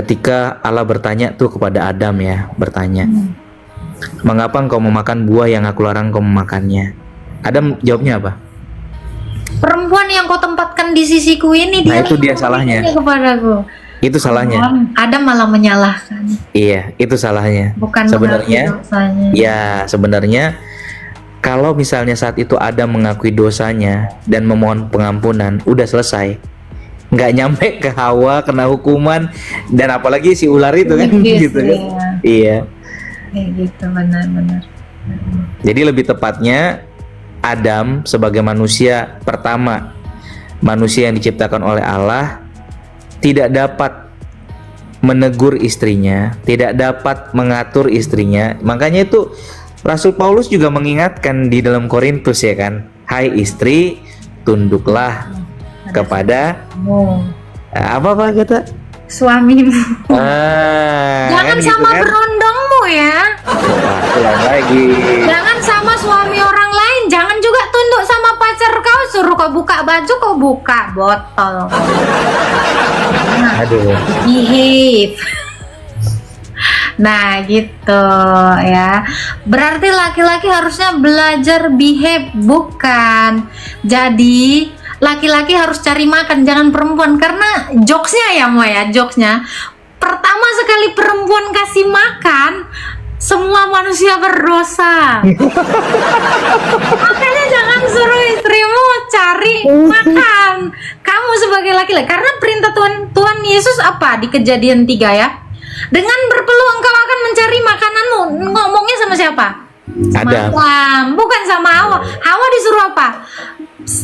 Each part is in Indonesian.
ketika Allah bertanya tuh kepada Adam ya, bertanya, mengapa engkau memakan buah yang aku larang engkau memakannya? Adam jawabnya apa? Perempuan yang kau tempatkan di sisiku ini, Nah, dia itu dia salahnya. kepadaku. Itu salahnya. Adam malah menyalahkan, Iya, itu salahnya. bukan Sebenarnya, mengakui dosanya. ya sebenarnya kalau misalnya saat itu Adam mengakui dosanya dan memohon pengampunan, udah selesai. Nggak nyampe ke Hawa kena hukuman, dan apalagi si ular itu kan, Yes, gitu kan. iya. Iya. Kayak gitu, benar-benar. Jadi lebih tepatnya Adam sebagai manusia pertama, manusia yang diciptakan oleh Allah, tidak dapat menegur istrinya, tidak dapat mengatur istrinya. Makanya itu Rasul Paulus juga mengingatkan di dalam Korintus ya kan, hai istri, tunduklah kepada apa kata Suamimu. kan Jangan gitu sama kan? berondongmu ya. Wah, ulang lagi. Jangan sama suami orang lain. Jangan juga tunduk sama pacar kau. Suruh kau buka baju, kau buka botol. Aduh. Behave. Nah gitu ya. Berarti laki-laki harusnya belajar behave, bukan jadi laki-laki harus cari makan, jangan perempuan. Karena jokesnya ya Mo ya, jokesnya pertama sekali perempuan kasih makan, semua manusia berdosa. Makanya jangan suruh istrimu cari makan, kamu sebagai laki-laki. Karena perintah Tuhan Yesus apa di Kejadian 3 ya, dengan berpeluang engkau akan mencari makananmu. Ngomongnya sama siapa? Adam. Bukan sama Hawa. Hawa disuruh apa?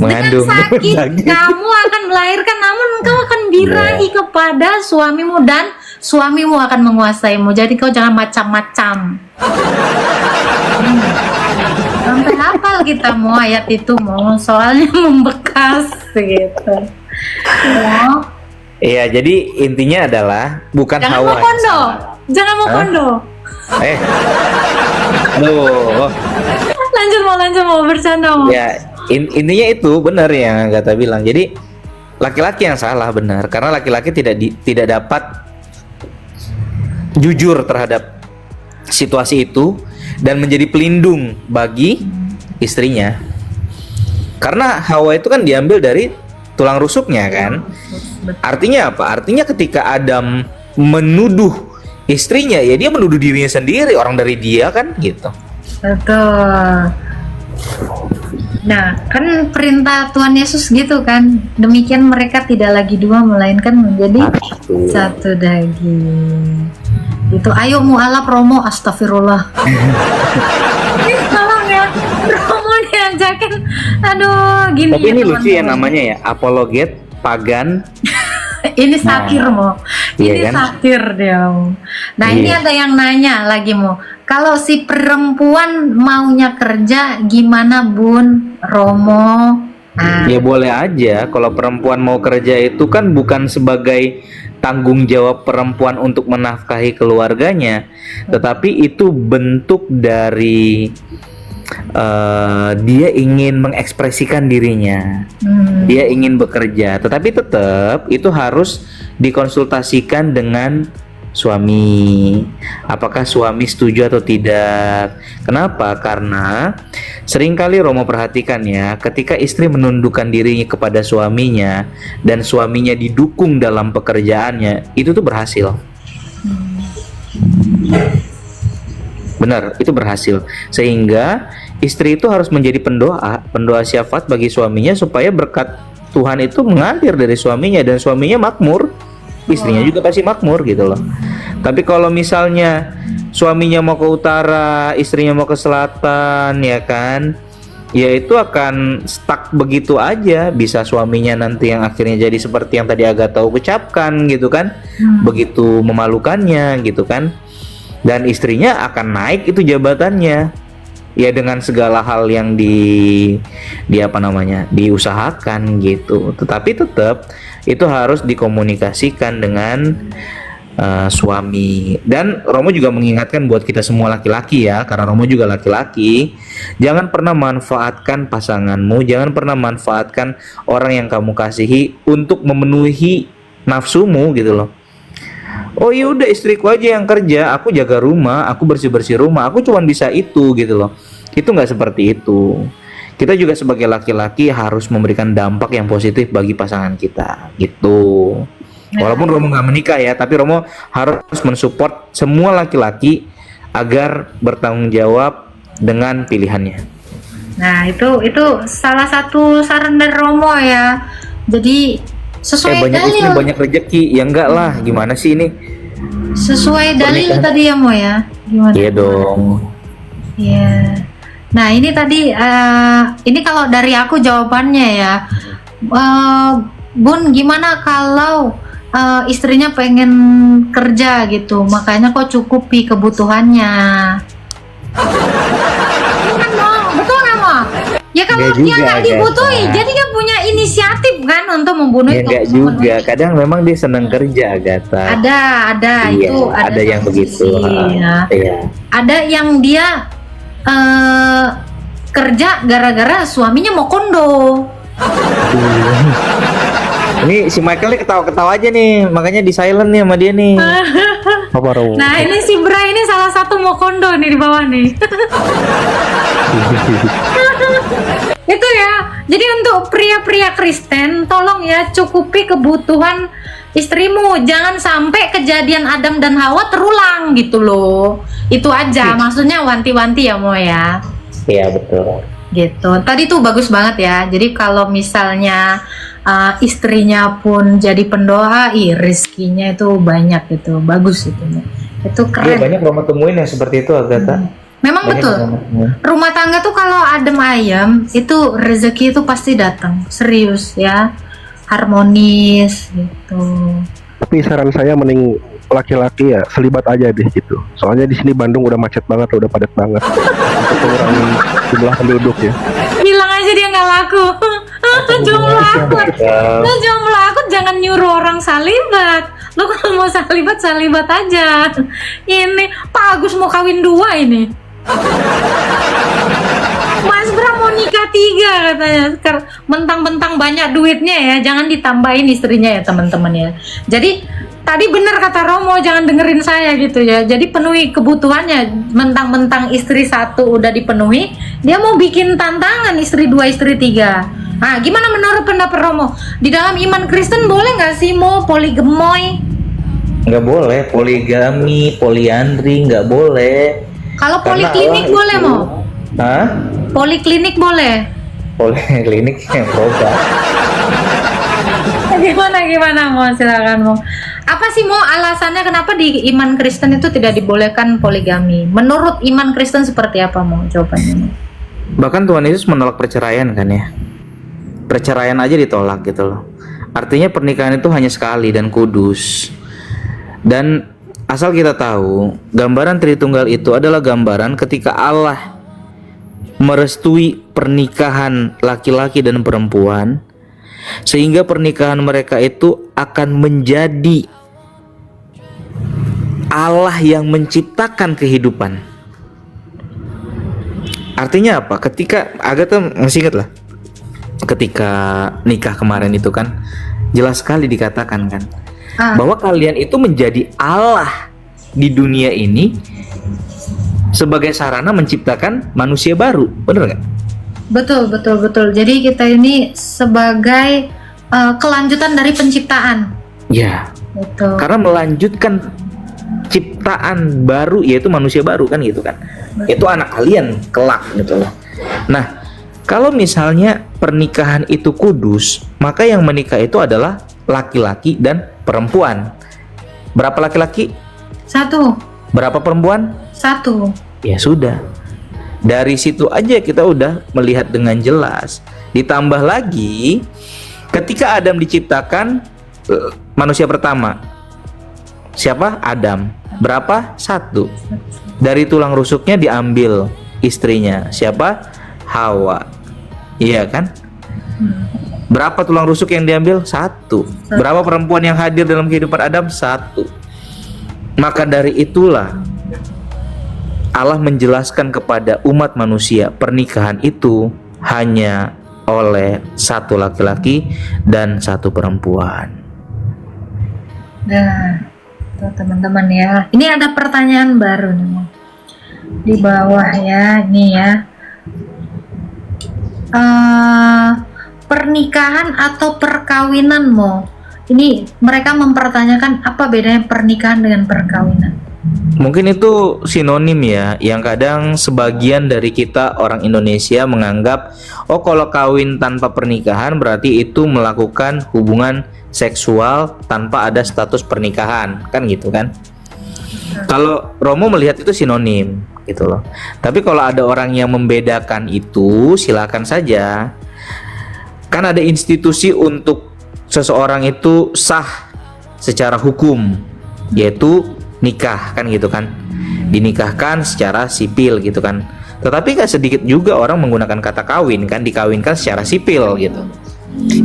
Mengandung Dengan sakit daging. kamu akan melahirkan, namun engkau akan birahi kepada suamimu dan suamimu akan menguasaimu. Jadi kau jangan macam-macam. Sampai hafal kita mau ayat itu mau, soalnya membekas gitu. Ya. Iya, jadi intinya adalah bukan Jangan Hawa mau yang kondo, salah. jangan mau Hah? kondo. Aduh. Lanjut mau bercanda mau. Ya, intinya itu benar yang Agatha bilang. Jadi laki-laki yang salah benar, karena laki-laki tidak dapat jujur terhadap situasi itu dan menjadi pelindung bagi istrinya. Karena Hawa itu kan diambil dari tulang rusuknya kan. Artinya apa? Artinya ketika Adam menuduh istrinya, ya dia menuduh dirinya sendiri, orang dari dia kan gitu. Betul. Nah, kan perintah Tuhan Yesus gitu kan. Demikian mereka tidak lagi dua, melainkan menjadi satu daging. Itu ayo mualaf promo, astagfirullah. Tolong ya, promo diajakin. Aduh, gini. Tapi ini lucu ya namanya ya, apologet pagan. Ini satir Mo. Iya Ini kan? satir dia Mo. Nah ini Iya. ada yang nanya lagi Mo, kalau si perempuan maunya kerja gimana Bun Romo? Nah, Ya boleh aja, kalau perempuan mau kerja itu kan bukan sebagai tanggung jawab perempuan untuk menafkahi keluarganya, tetapi itu bentuk dari dia ingin mengekspresikan dirinya, dia ingin bekerja, tetapi tetap itu harus dikonsultasikan dengan suami. Apakah suami setuju atau tidak? Kenapa? Karena seringkali Romo perhatikan ya, ketika istri menundukkan dirinya kepada suaminya dan suaminya didukung dalam pekerjaannya, itu tuh berhasil. Benar, itu berhasil. Sehingga istri itu harus menjadi pendoa syafaat bagi suaminya supaya berkat Tuhan itu mengalir dari suaminya dan suaminya makmur, istrinya juga pasti makmur gitu loh. Tapi kalau misalnya suaminya mau ke utara, istrinya mau ke selatan, ya kan, ya itu akan stuck begitu aja. Bisa suaminya nanti yang akhirnya jadi seperti yang tadi Agatha ucapkan gitu kan, begitu memalukannya gitu kan. Dan istrinya akan naik itu jabatannya, ya dengan segala hal yang diusahakan gitu. Tetapi tetap itu harus dikomunikasikan dengan suami. Dan Romo juga mengingatkan buat kita semua laki-laki ya, karena Romo juga laki-laki, jangan pernah manfaatkan pasanganmu, jangan pernah manfaatkan orang yang kamu kasihi untuk memenuhi nafsumu gitu loh. Oh iya udah istriku aja yang kerja, aku jaga rumah, aku bersih-bersih rumah, aku cuman bisa itu gitu loh. Itu nggak seperti itu. Kita juga sebagai laki-laki harus memberikan dampak yang positif bagi pasangan kita gitu. Walaupun Romo nggak menikah ya, tapi Romo harus mensupport semua laki-laki agar bertanggung jawab dengan pilihannya. Nah, itu salah satu saran dari Romo ya. Jadi sesuai Banyak dalil. istri banyak rezeki, ya enggak lah, gimana sih ini? Sesuai dalil Pernikahan. tadi ya Mo ya. Gimana? Iya dong. Iya. Nah, ini tadi ini kalau dari aku jawabannya ya. Bun, gimana kalau istrinya pengen kerja gitu, makanya kok cukupi kebutuhannya. Kan dong, betul nggak Mo? Ya kalau Nggak dia juga, nggak dibutuhi, Agatha. jadi dia punya inisiatif kan untuk membunuh Ya itu. enggak juga, kadang memang dia senang kerja, Agatha. Ada Iya, itu ada yang satu begitu. sisi, ya. Iya. Ada yang dia kerja gara-gara suaminya mau kondo. Ini si Michael nih ketawa-ketawa aja nih, makanya di silent nih sama dia nih. Apa Romo? Nah ini si Bra ini salah satu mau kondo nih di bawah nih. Itu ya. Jadi untuk pria-pria Kristen, tolong ya cukupi kebutuhan istrimu. Jangan sampai kejadian Adam dan Hawa terulang gitu loh. Itu aja. Maksudnya wanti-wanti ya Mo ya. Iya betul. Gitu. Tadi tuh bagus banget ya. Jadi kalau misalnya istrinya pun jadi pendoa, rezekinya itu banyak gitu. Bagus itu. Itu Iya keren. banyak Romo temuin yang seperti itu, Agatha. Memang Banyak betul. Romo temuin. Rumah tangga tuh kalau adem ayem, itu rezeki itu pasti datang. Serius ya. Harmonis gitu. Tapi saran saya mending laki-laki ya selibat aja deh gitu. Soalnya di sini Bandung udah macet banget, udah padat banget. Untuk mengurangi jumlah penduduk ya. Bilang aja dia nggak laku. Jomblo akut. Nah, jomblo akut jangan nyuruh orang salibat. Lo kalau mau salibat, salibat aja. Ini Pak Agus mau kawin 2 ini. Mas Bram mau nikah 3 katanya. Mentang-mentang banyak duitnya ya, jangan ditambahin istrinya ya teman-teman ya. Jadi tadi benar kata Romo, jangan dengerin saya gitu ya. Jadi penuhi kebutuhannya. Mentang-mentang istri 1 udah dipenuhi, dia mau bikin tantangan istri 2, istri 3. Nah, gimana menurut pendapat Romo? Di dalam iman Kristen boleh nggak sih mau poligemoy? Nggak boleh, poligami, poliandri nggak boleh. Kalau Karena poliklinik Allah boleh itu- mau? Hah? Poliklinik boleh? Poliklinik yang berobat. Gimana mau, silakan mau. Apa sih mau alasannya kenapa di iman Kristen itu tidak dibolehkan poligami? Menurut iman Kristen seperti apa mau jawabannya? Mo? Bahkan Tuhan Yesus menolak perceraian kan ya. Perceraian aja ditolak gitu loh. Artinya pernikahan itu hanya sekali dan kudus. Dan asal kita tahu, gambaran Tritunggal itu adalah gambaran ketika Allah merestui pernikahan laki-laki dan perempuan, sehingga pernikahan mereka itu akan menjadi Allah yang menciptakan kehidupan. Artinya apa? Ketika Agatha masih ingat lah, ketika nikah kemarin itu kan jelas sekali dikatakan kan bahwa kalian itu menjadi Allah di dunia ini sebagai sarana menciptakan manusia baru, bener nggak? Betul. Jadi kita ini sebagai kelanjutan dari penciptaan. Ya, Betul. karena melanjutkan ciptaan baru yaitu manusia baru kan gitu kan. Itu anak kalian kelak gitu loh. Nah, kalau misalnya pernikahan itu kudus, maka yang menikah itu adalah laki-laki dan perempuan. Berapa laki-laki? 1. Berapa perempuan? 1. Ya sudah. Dari situ aja kita udah melihat dengan jelas. Ditambah lagi ketika Adam diciptakan, manusia pertama siapa? Adam. Berapa? 1. Dari tulang rusuknya diambil istrinya. Siapa? Hawa. Iya kan? Berapa tulang rusuk yang diambil? 1. Berapa perempuan yang hadir dalam kehidupan Adam? 1. Maka dari itulah Allah menjelaskan kepada umat manusia pernikahan itu hanya oleh 1 laki-laki dan 1 perempuan. Nah, Tuh, teman-teman ya. Ini ada pertanyaan baru nih, Mo. Di bawah ya, ini ya. Pernikahan atau perkawinan, Mo? Ini mereka mempertanyakan apa bedanya pernikahan dengan perkawinan. Mungkin itu sinonim ya, yang kadang sebagian dari kita orang Indonesia menganggap, oh kalau kawin tanpa pernikahan berarti itu melakukan hubungan seksual tanpa ada status pernikahan, kan gitu kan? Kalau Romo melihat itu sinonim gitu loh. Tapi kalau ada orang yang membedakan itu, silakan saja. Kan ada institusi untuk seseorang itu sah secara hukum, yaitu nikah, kan gitu kan, dinikahkan secara sipil gitu kan. Tetapi kan sedikit juga orang menggunakan kata kawin, kan, dikawinkan secara sipil gitu.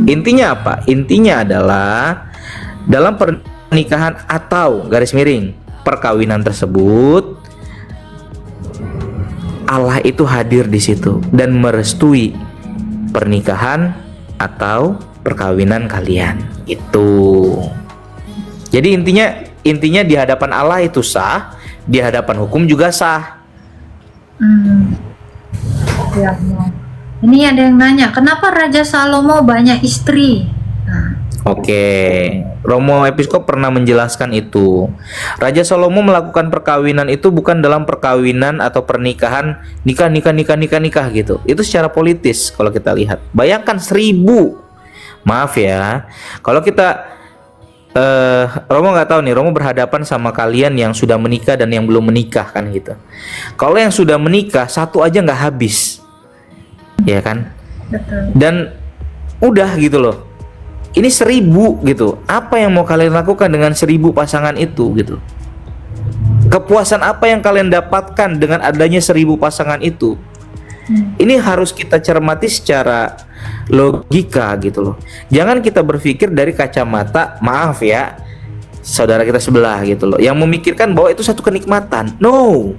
Intinya apa? Intinya adalah dalam pernikahan atau garis miring perkawinan tersebut, Allah itu hadir di situ dan merestui pernikahan atau perkawinan kalian itu. Jadi intinya di hadapan Allah itu sah, di hadapan hukum juga sah. Ya, Mo. Ini ada yang nanya, kenapa Raja Salomo banyak istri? Nah, Oke, Romo Episkop pernah menjelaskan itu. Raja Salomo melakukan perkawinan itu bukan dalam perkawinan atau pernikahan nikah gitu. Itu secara politis kalau kita lihat. Bayangkan 1000. Maaf ya, kalau kita Romo nggak tahu nih, Romo berhadapan sama kalian yang sudah menikah dan yang belum menikah kan gitu. Kalau yang sudah menikah satu aja nggak habis, ya kan? betul. Dan udah gitu loh. Ini 1000 gitu. Apa yang mau kalian lakukan dengan 1000 pasangan itu gitu? Kepuasan apa yang kalian dapatkan dengan adanya 1000 pasangan itu? Ini harus kita cermati secara logika gitu loh. Jangan kita berpikir dari kacamata, maaf ya, saudara kita sebelah gitu loh, yang memikirkan bahwa itu satu kenikmatan. No.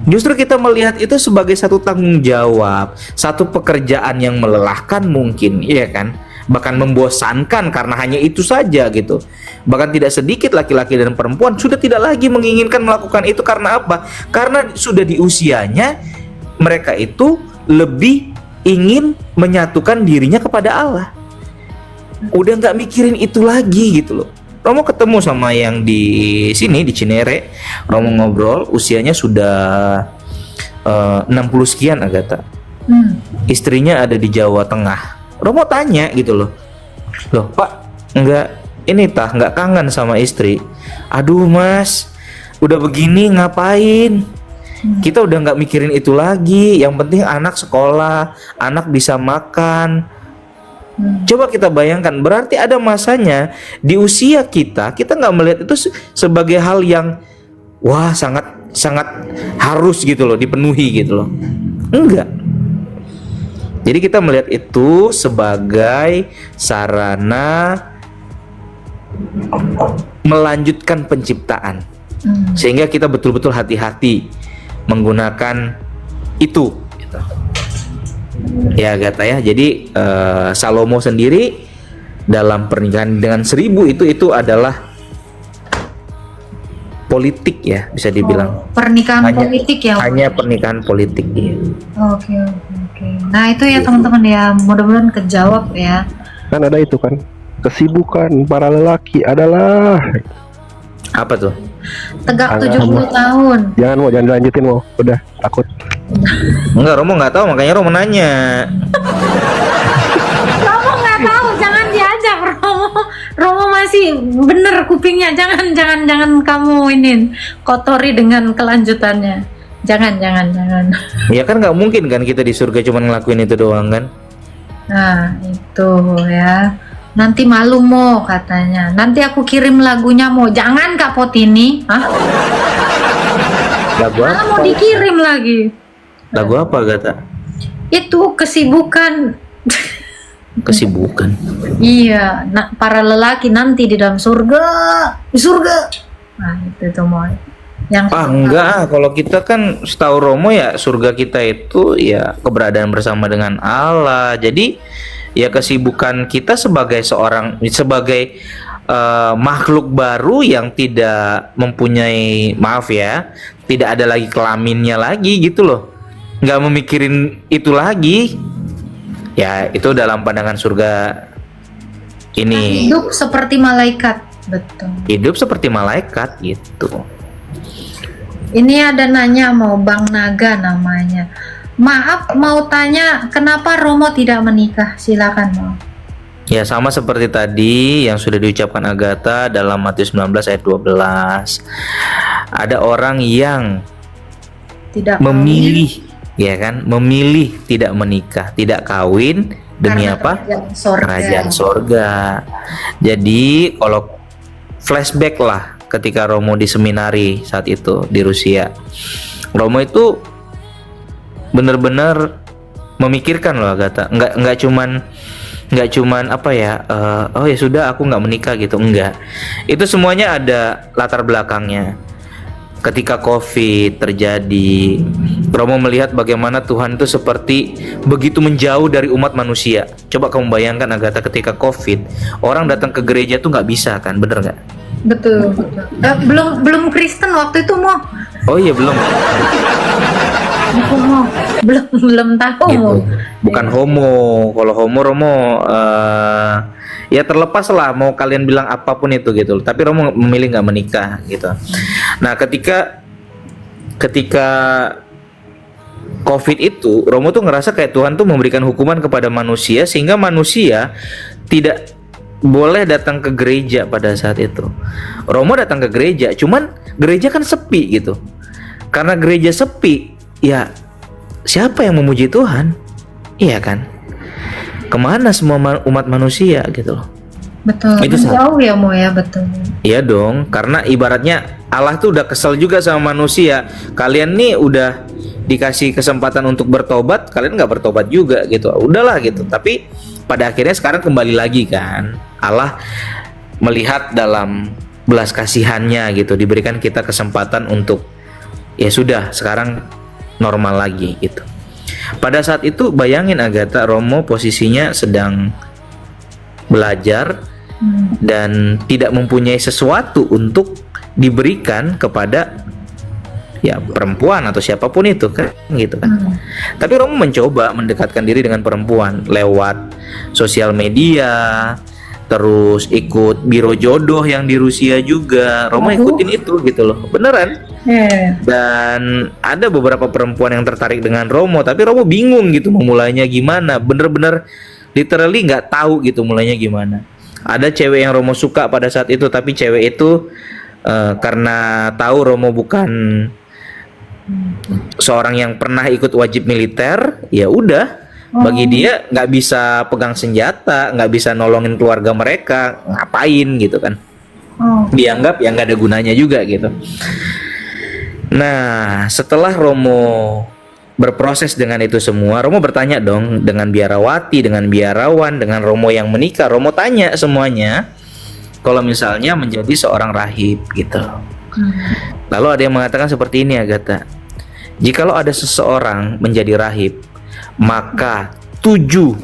Justru kita melihat itu sebagai satu tanggung jawab, satu pekerjaan yang melelahkan mungkin, iya kan? Bahkan membosankan karena hanya itu saja gitu. Bahkan tidak sedikit laki-laki dan perempuan sudah tidak lagi menginginkan melakukan itu. Karena apa? Karena sudah di usianya mereka itu lebih ingin menyatukan dirinya kepada Allah. Udah nggak mikirin itu lagi gitu loh. Romo ketemu sama yang di sini di Cinere, Romo ngobrol, usianya sudah 60 sekian Agatha. Istrinya ada di Jawa Tengah. Romo tanya gitu loh, Pak, nggak kangen sama istri? Aduh Mas, udah begini ngapain? Kita udah nggak mikirin itu lagi. Yang penting anak sekolah, anak bisa makan. Coba kita bayangkan, berarti ada masanya di usia kita nggak melihat itu sebagai hal yang wah sangat harus gitu loh, dipenuhi gitu loh. Enggak. Jadi kita melihat itu sebagai sarana melanjutkan penciptaan, sehingga kita betul-betul hati-hati menggunakan itu gitu. Ya Agatha ya. Jadi Salomo sendiri dalam pernikahan dengan 1000 itu adalah politik ya, bisa dibilang. Pernikahan politik ya. Hanya pernikahan politik ya. Oke. Nah itu ya teman-teman ya, mudah-mudahan kejawab ya. Kan ada itu kan, kesibukan para lelaki adalah Apa tuh? Tegak 70 tahun. jangan dilanjutin mau, udah takut. Enggak, Romo nggak tahu, makanya Romo nanya. Romo nggak tahu, jangan diajak Romo masih bener kupingnya, jangan kamu kotori dengan kelanjutannya. Jangan. Ya kan nggak mungkin kan kita di surga cuma ngelakuin itu doang kan? Nah itu ya. Nanti malu Mo katanya. Nanti aku kirim lagunya Mo. Jangan Kak Potini. Hah? Lagu Malah apa? mau dikirim lagi. Lagu apa Gata? Itu kesibukan. Kesibukan. Iya, para lelaki nanti di dalam surga. Di surga. Nah itu tuh Mo. Yang Enggak, kalau kita kan setahu Romo ya surga kita itu ya keberadaan bersama dengan Allah. Jadi ya kesibukan kita sebagai makhluk baru yang tidak mempunyai, maaf ya, tidak ada lagi kelaminnya lagi gitu loh, nggak memikirin itu lagi. Ya itu dalam pandangan surga ini, Hidup seperti malaikat, betul. hidup seperti malaikat gitu. Ini ada nanya mau Bang Naga namanya. Maaf mau tanya kenapa Romo tidak menikah? Silakan Mo. Ya sama seperti tadi yang sudah diucapkan Agatha dalam Matius 19 ayat 12. Ada orang yang Tidak memilih, ya kan, memilih tidak menikah, tidak kawin demi karena apa? kerajaan sorga. Kerajaan sorga. Jadi kalau flashback lah ketika Romo di seminari saat itu di Rusia, Romo itu benar-benar memikirkan loh Agatha, nggak cuman apa ya, oh ya sudah aku nggak menikah gitu, enggak. Itu semuanya ada latar belakangnya. Ketika COVID terjadi, Romo melihat bagaimana Tuhan itu seperti begitu menjauh dari umat manusia. Coba kamu bayangkan Agatha, ketika COVID, orang datang ke gereja tuh nggak bisa kan, bener nggak? Betul, betul. Belum Kristen waktu itu Mo. Oh iya belum. Mo. Belum tahu Gitu. Mo. Bukan homo. Kalau homo Romo ya terlepas lah mau kalian bilang apapun itu gitu. Tapi Romo memilih nggak menikah gitu. Nah ketika COVID itu, Romo tuh ngerasa kayak Tuhan tuh memberikan hukuman kepada manusia sehingga manusia tidak boleh datang ke gereja pada saat itu. Romo datang ke gereja, cuman gereja kan sepi gitu. Karena gereja sepi, ya siapa yang memuji Tuhan? Iya kan? Kemana semua umat manusia gitu loh. Betul. Itu Jauh ya Mo ya, betul. Iya dong, karena ibaratnya Allah tuh udah kesel juga sama manusia. Kalian nih udah dikasih kesempatan untuk bertobat, kalian nggak bertobat juga gitu. Udahlah gitu. Tapi pada akhirnya sekarang kembali lagi kan, Allah melihat dalam belas kasihannya gitu, diberikan kita kesempatan untuk ya sudah sekarang normal lagi gitu. Pada saat itu bayangin Agatha, Romo posisinya sedang belajar dan tidak mempunyai sesuatu untuk diberikan kepada ya perempuan atau siapapun itu kan gitu kan. Tapi Romo mencoba mendekatkan diri dengan perempuan lewat sosial media, terus ikut biro jodoh yang di Rusia juga. Romo ikutin itu gitu loh, beneran. Dan ada beberapa perempuan yang tertarik dengan Romo, tapi Romo bingung gitu memulainya gimana. Bener-bener literally nggak tahu gitu mulainya gimana. Ada cewek yang Romo suka pada saat itu, tapi cewek itu karena tahu Romo bukan seorang yang pernah ikut wajib militer, ya udah bagi dia nggak bisa pegang senjata, nggak bisa nolongin keluarga mereka, ngapain gitu kan. Dianggap ya nggak ada gunanya juga gitu. Nah setelah Romo berproses dengan itu semua, Romo bertanya dong dengan biarawati, dengan biarawan, dengan Romo yang menikah. Romo tanya semuanya kalau misalnya menjadi seorang rahib gitu. Lalu ada yang mengatakan seperti ini Agatha, jikalau ada seseorang menjadi rahib, maka tujuh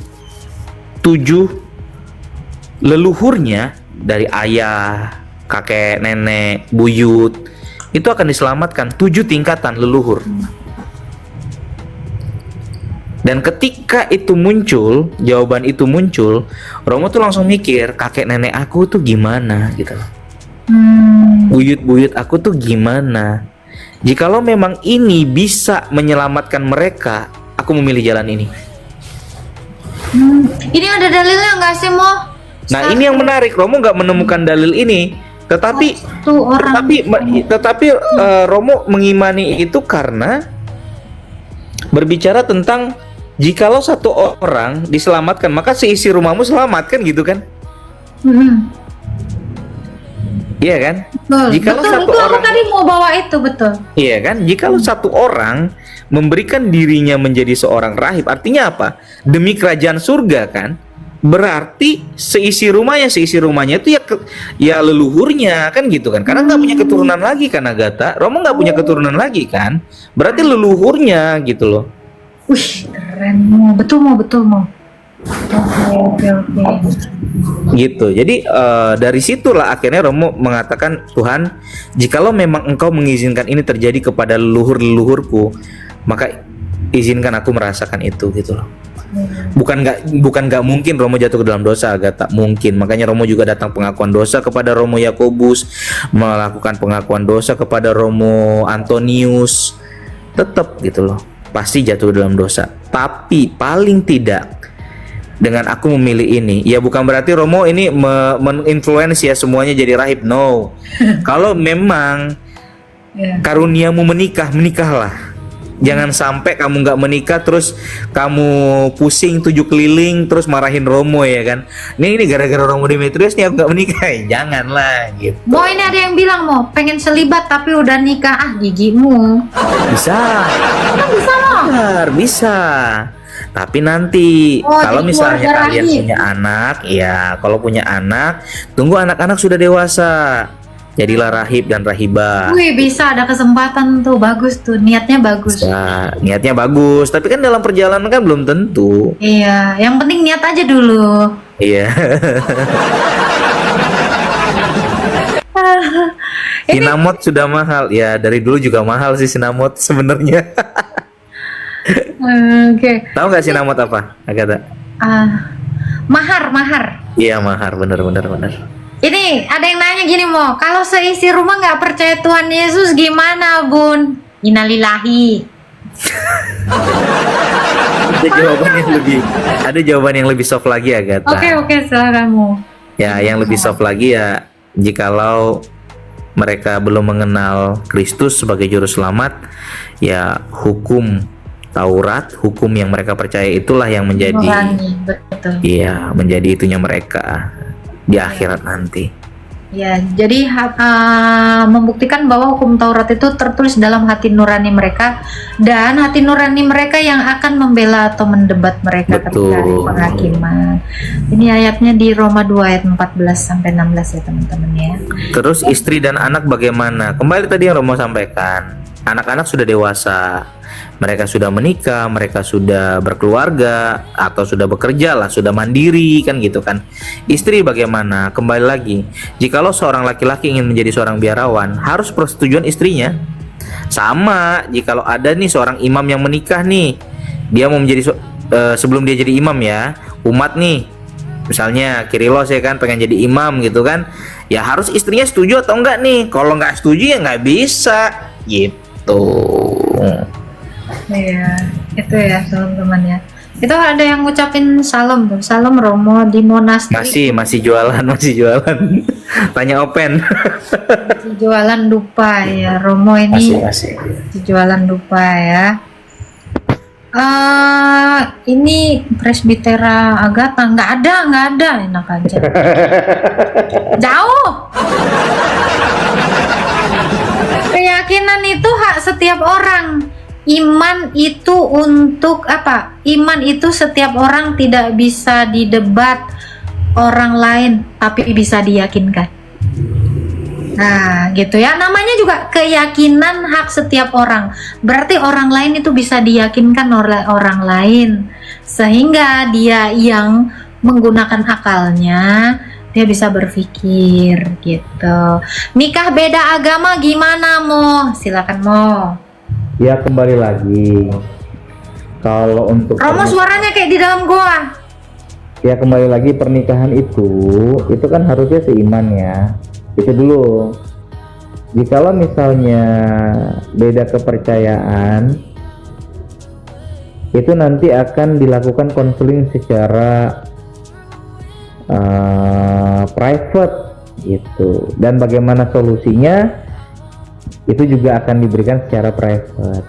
leluhurnya dari ayah, kakek, nenek, buyut itu akan diselamatkan, 7 tingkatan leluhur. Dan ketika itu muncul, jawaban itu muncul, Romo tuh langsung mikir, kakek nenek aku tuh gimana gitu. Buyut-buyut aku tuh gimana. Jikalau memang ini bisa menyelamatkan mereka, aku memilih jalan ini. Ini ada dalilnya nggak sih Mo? Nah ini yang menarik, Romo nggak menemukan dalil ini. Tetapi Romo mengimani itu karena berbicara tentang jikalau satu orang diselamatkan, maka seisi rumahmu selamat kan gitu kan? Iya kan? Jikalau satu itu orang, aku tadi mau bawa itu, betul. iya kan? Jikalau satu orang memberikan dirinya menjadi seorang rahib, artinya apa? Demi kerajaan surga kan? Berarti seisi rumahnya itu ya leluhurnya kan gitu kan? Karena nggak punya keturunan lagi kan Agatha. Romo nggak punya keturunan lagi kan? Berarti leluhurnya gitu loh. Wih, keren Mo, betul Mo. Oke. Gitu. Jadi dari situlah akhirnya Romo mengatakan, Tuhan, jikalau memang Engkau mengizinkan ini terjadi kepada leluhur-leluhurku, maka izinkan aku merasakan itu, gitu loh. Bukan nggak mungkin Romo jatuh ke dalam dosa, agak tak mungkin. Makanya Romo juga datang pengakuan dosa kepada Romo Yakobus, melakukan pengakuan dosa kepada Romo Antonius, tetap gitu loh, pasti jatuh dalam dosa. Tapi paling tidak dengan aku memilih ini, ya bukan berarti Romo ini menginfluence ya semuanya jadi rahib, no. Kalau memang karuniamu menikah, menikahlah. Jangan sampai kamu nggak menikah terus kamu pusing 7 keliling terus marahin Romo, ya kan. Ini gara-gara Romo Demetrius nih aku nggak menikah. Janganlah gitu. Mau ini ada yang bilang mau pengen selibat tapi udah nikah, gigimu. Bisa. Bisa loh. Benar, bisa. Tapi nanti kalau jadi misalnya keluarga kalian rahib. punya anak, ya kalau punya anak, tunggu anak-anak sudah dewasa. Jadilah rahib dan rahibah. Wih, bisa ada kesempatan tuh, bagus tuh, niatnya bagus. Ya, niatnya bagus, tapi kan dalam perjalanan kan belum tentu. Iya, yang penting niat aja dulu. Iya. Sinamot sudah mahal. Ya, dari dulu juga mahal sih sinamot sebenarnya. Oke. Tahu nggak sinamot apa, Agatha? Mahar. Iya, mahar, bener. Ini ada yang nanya gini Mo, kalau seisi rumah nggak percaya Tuhan Yesus gimana Bun? Innalillahi. Ada jawaban yang lebih soft lagi, Agatha. Oke, silakan Mo. Ya, yang lebih soft lagi ya, jikalau mereka belum mengenal Kristus sebagai juru selamat, ya hukum Taurat, hukum yang mereka percaya itulah yang menjadi, Nurani, betul. iya, menjadi itunya mereka di akhirat nanti. Ya, jadi membuktikan bahwa hukum Taurat itu tertulis dalam hati nurani mereka, dan hati nurani mereka yang akan membela atau mendebat mereka ketika hari Betul. penghakiman. Ini ayatnya di Roma 2 ayat 14 sampai 16 ya teman-teman ya. Terus istri dan anak bagaimana? Kembali tadi yang Romo sampaikan, anak-anak sudah dewasa, mereka sudah menikah, mereka sudah berkeluarga atau sudah bekerja lah, sudah mandiri kan gitu kan. Istri bagaimana? Kembali lagi, jikalau seorang laki-laki ingin menjadi seorang biarawan, harus persetujuan istrinya. Sama, jikalau ada nih seorang imam yang menikah nih, dia mau menjadi sebelum dia jadi imam ya, umat nih, misalnya Kirilos ya kan, pengen jadi imam gitu kan, ya harus istrinya setuju atau enggak nih. Kalau nggak setuju ya nggak bisa gitu. Iya, itu ya teman-teman ya. Itu ada yang ngucapin salam tuh, salam Romo di Monasteri. Masih jualan. Tanya Open. Masih jualan dupa ya, Romo ini Masih. jualan dupa ya. Ini Presbitera Agatha nggak ada, enak aja. Jauh. Keyakinan itu hak setiap orang. Iman itu untuk apa? Iman itu setiap orang tidak bisa didebat orang lain, tapi bisa diyakinkan. Nah, gitu ya. Namanya juga keyakinan hak setiap orang. Berarti orang lain itu bisa diyakinkan oleh orang lain, sehingga dia yang menggunakan akalnya, dia bisa berpikir gitu. Nikah beda agama gimana Mo? Silakan Mo. Ya kembali lagi, kalau untuk Romo suaranya kayak di dalam goa. ya kembali lagi pernikahan itu kan harusnya seiman ya. Itu dulu. Jikalau misalnya beda kepercayaan, itu nanti akan dilakukan konseling secara private gitu. Dan bagaimana solusinya itu juga akan diberikan secara private.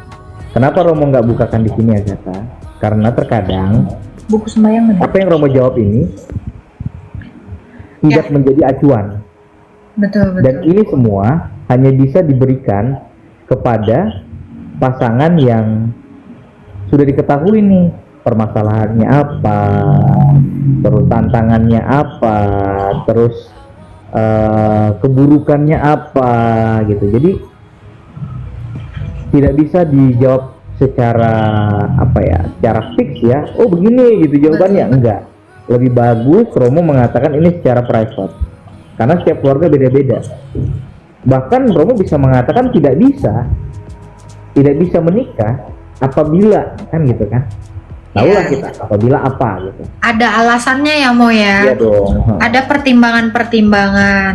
Kenapa Romo nggak bukakan di sini Agatha? Karena terkadang Buku sembahyang apa yang Romo jawab ini tidak menjadi acuan. Betul. Dan ini semua hanya bisa diberikan kepada pasangan yang sudah diketahui nih permasalahannya apa, terus tantangannya apa, terus keburukannya apa gitu. Jadi tidak bisa dijawab secara apa ya, secara fix ya, oh begini gitu jawabannya. Enggak, lebih bagus Romo mengatakan ini secara private karena setiap keluarga beda-beda. Bahkan Romo bisa mengatakan tidak bisa menikah apabila, kan gitu kan, tahulah kita apabila apa gitu. Ada alasannya ya Mo ya. Iya dong. Ada pertimbangan-pertimbangan.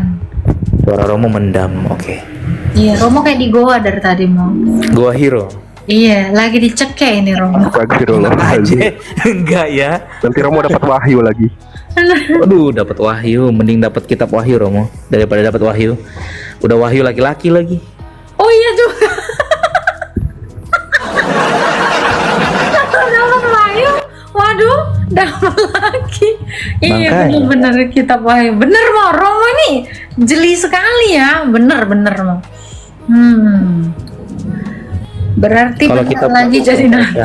Suara Romo mendam. Oke. Iya, Romo kayak di goa dari tadi Mo. Gua hero. Iya, lagi dicekek ini Romo. Astagfirullahaladzim. Enggak ya. Nanti Romo dapat wahyu lagi. Aduh, dapat wahyu, mending dapat kitab wahyu Romo daripada dapat wahyu. Udah wahyu laki-laki lagi. Oh iya juga. Dapat wahyu. Waduh, dapat lagi. Iya, Makanya. benar-benar kitab wahyu. Bener Mo, Romo ini jeli sekali ya. Bener-bener Mo. Berarti Kalau bentar kita lagi jadi nabi.